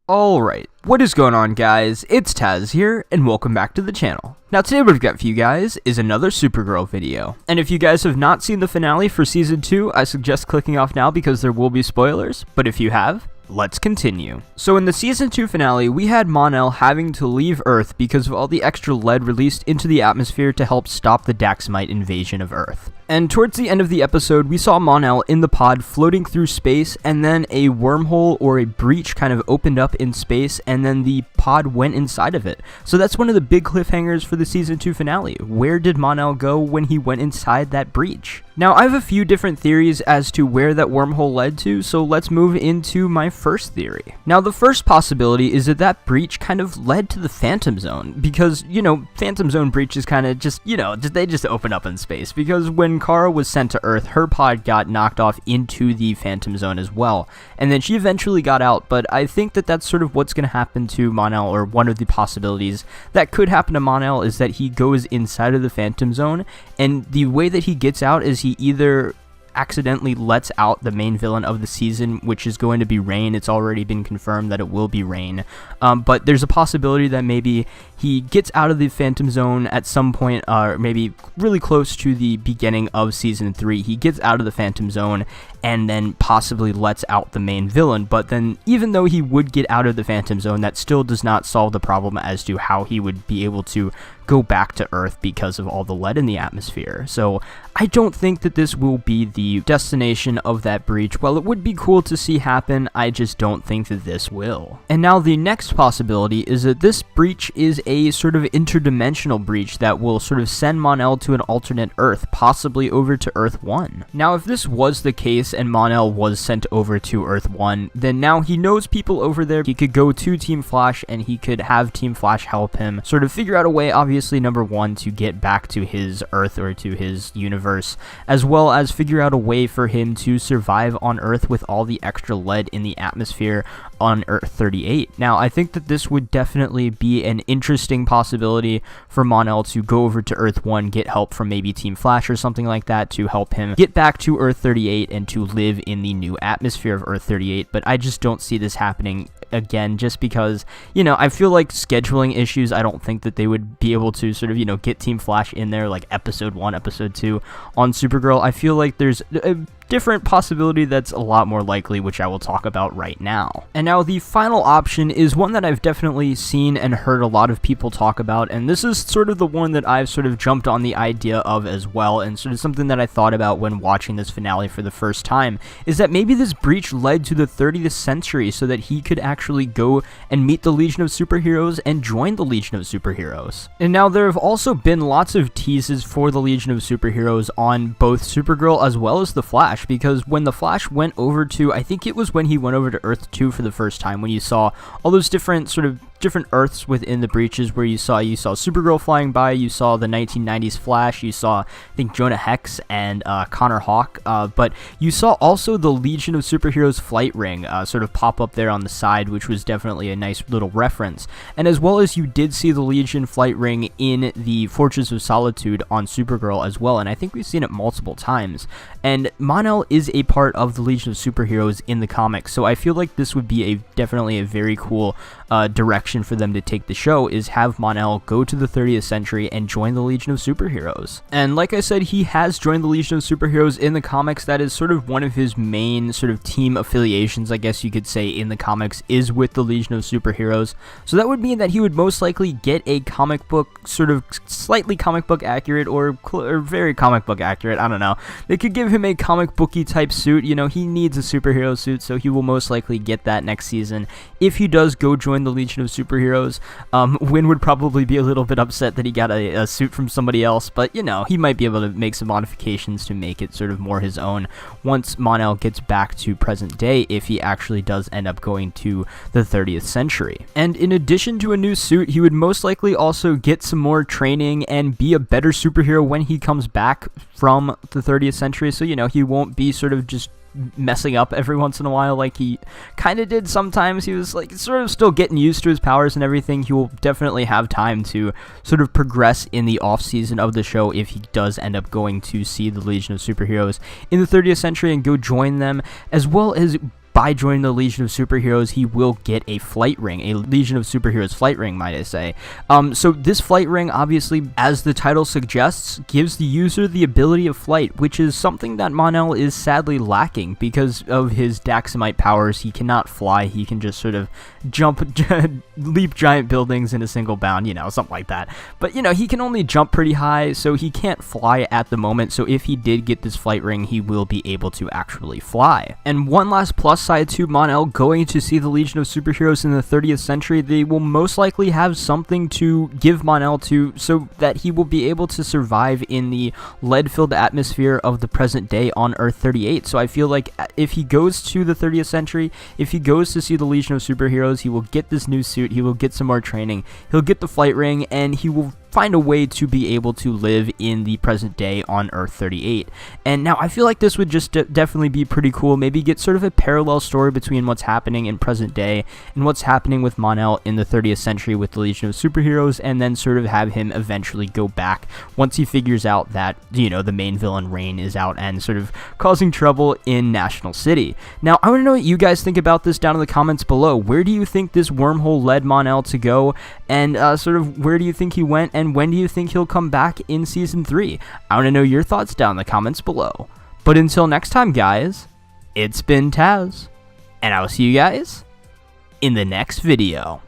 Alright, what is going on guys? It's Tazz here, and welcome back to the channel. Now today what we've got for you guys is another Supergirl video. And if you guys have not seen the finale for Season 2, I suggest clicking off now because there will be spoilers, but if you have, let's continue. So in the Season 2 finale, we had Mon-El having to leave Earth because of all the extra lead released into the atmosphere to help stop the Daxamite invasion of Earth. And towards the end of the episode, we saw Mon-El in the pod floating through space, and then a wormhole or a breach kind of opened up in space, and then the pod went inside of it. So that's one of the big cliffhangers for the Season 2 finale. Where did Mon-El go when he went inside that breach? Now, I have a few different theories as to where that wormhole led to, so let's move into my first theory. Now, the first possibility is that that breach kind of led to the Phantom Zone, because, Phantom Zone breaches kind of just, they just open up in space, because when Kara was sent to Earth, her pod got knocked off into the Phantom Zone as well, and then she eventually got out, but I think that that's sort of what's going to happen to Mon-El, or one of the possibilities that could happen to Mon-El is that he goes inside of the Phantom Zone, and the way that he gets out is he either accidentally lets out the main villain of the season, which is going to be Rain. It's already been confirmed that it will be Rain, but there's a possibility that maybe he gets out of the Phantom Zone at some point, maybe really close to the beginning of Season 3. He gets out of the Phantom Zone and then possibly lets out the main villain, but then even though he would get out of the Phantom Zone, that still does not solve the problem as to how he would be able to go back to Earth because of all the lead in the atmosphere. So I don't think that this will be the destination of that breach. While it would be cool to see happen, I just don't think that this will. And now the next possibility is that this breach is a sort of interdimensional breach that will sort of send Mon-El to an alternate Earth, possibly over to Earth 1. Now, if this was the case and Mon-El was sent over to Earth 1, then now he knows people over there. He could go to Team Flash and he could have Team Flash help him sort of figure out a way, obviously, number one, to get back to his Earth or to his universe, as well as figure out a way for him to survive on Earth with all the extra lead in the atmosphere on Earth 38. Now, I think that this would definitely be an interesting possibility for Mon-El to go over to Earth 1, get help from maybe Team Flash or something like that to help him get back to Earth 38 and to live in the new atmosphere of Earth 38, but I just don't see this happening again, just because, I feel like scheduling issues, I don't think that they would be able to sort of, get Team Flash in there like episode 1, episode 2 on Supergirl. I feel like there's a different possibility that's a lot more likely, which I will talk about right now. And now the final option is one that I've definitely seen and heard a lot of people talk about, and this is sort of the one that I've sort of jumped on the idea of as well, and sort of something that I thought about when watching this finale for the first time, is that maybe this breach led to the 30th century so that he could actually go and meet the Legion of Superheroes and join the Legion of Superheroes. And now there have also been lots of teases for the Legion of Superheroes on both Supergirl as well as the Flash, because when the Flash went over to, I think it was when he went over to Earth 2 for the first time, when you saw all those different Earths within the breaches, where you saw Supergirl flying by, you saw the 1990s Flash, you saw, I think, Jonah Hex and Connor Hawke, but you saw also the Legion of Superheroes flight ring sort of pop up there on the side, which was definitely a nice little reference. And as well as you did see the Legion flight ring in the Fortress of Solitude on Supergirl as well, and I think we've seen it multiple times. And Mon-El is a part of the Legion of Superheroes in the comics, so I feel like this would be definitely a very cool direction for them to take the show, is have Mon-El go to the 30th century and join the Legion of Superheroes. And like I said, he has joined the Legion of Superheroes in the comics. That is sort of one of his main sort of team affiliations, I guess you could say, in the comics, is with the Legion of Superheroes. So that would mean that he would most likely get a comic book, sort of slightly comic book accurate or very comic book accurate, I don't know. They could give him a comic booky type suit. He needs a superhero suit, so he will most likely get that next season if he does go join the Legion of Superheroes. Wynn would probably be a little bit upset that he got a suit from somebody else, but he might be able to make some modifications to make it sort of more his own once Mon-El gets back to present day, if he actually does end up going to the 30th century. And in addition to a new suit, he would most likely also get some more training and be a better superhero when he comes back from the 30th century, so he won't be sort of just messing up every once in a while like he kind of did sometimes. He was like sort of still getting used to his powers and everything. He will definitely have time to sort of progress in the off season of the show if he does end up going to see the Legion of Superheroes in the 30th century and go join them, as well as by joining the Legion of Superheroes, he will get a flight ring, a Legion of Superheroes flight ring, might I say. So this flight ring, obviously, as the title suggests, gives the user the ability of flight, which is something that Mon-El is sadly lacking because of his Daxamite powers. He cannot fly. He can just sort of jump, leap giant buildings in a single bound, you know, something like that. But, you know, he can only jump pretty high, so he can't fly at the moment. So if he did get this flight ring, he will be able to actually fly. And one last plus side to Mon-El going to see the Legion of Superheroes in the 30th century, they will most likely have something to give Mon-El to so that he will be able to survive in the lead-filled atmosphere of the present day on Earth 38. So I feel like if he goes to the 30th century, if he goes to see the Legion of Superheroes, he will get this new suit, he will get some more training, he'll get the flight ring, and he will find a way to be able to live in the present day on Earth 38. And now I feel like this would just definitely be pretty cool. Maybe get sort of a parallel story between what's happening in present day and what's happening with Mon-El in the 30th century with the Legion of Superheroes, and then sort of have him eventually go back once he figures out that, you know, the main villain Rain is out and sort of causing trouble in National City. Now I want to know what you guys think about this down in the comments below. Where do you think this wormhole led Mon-El to go, and sort of where do you think he went, and when do you think he'll come back in Season 3? I want to know your thoughts down in the comments below. But until next time, guys, it's been Tazz, and I'll see you guys in the next video.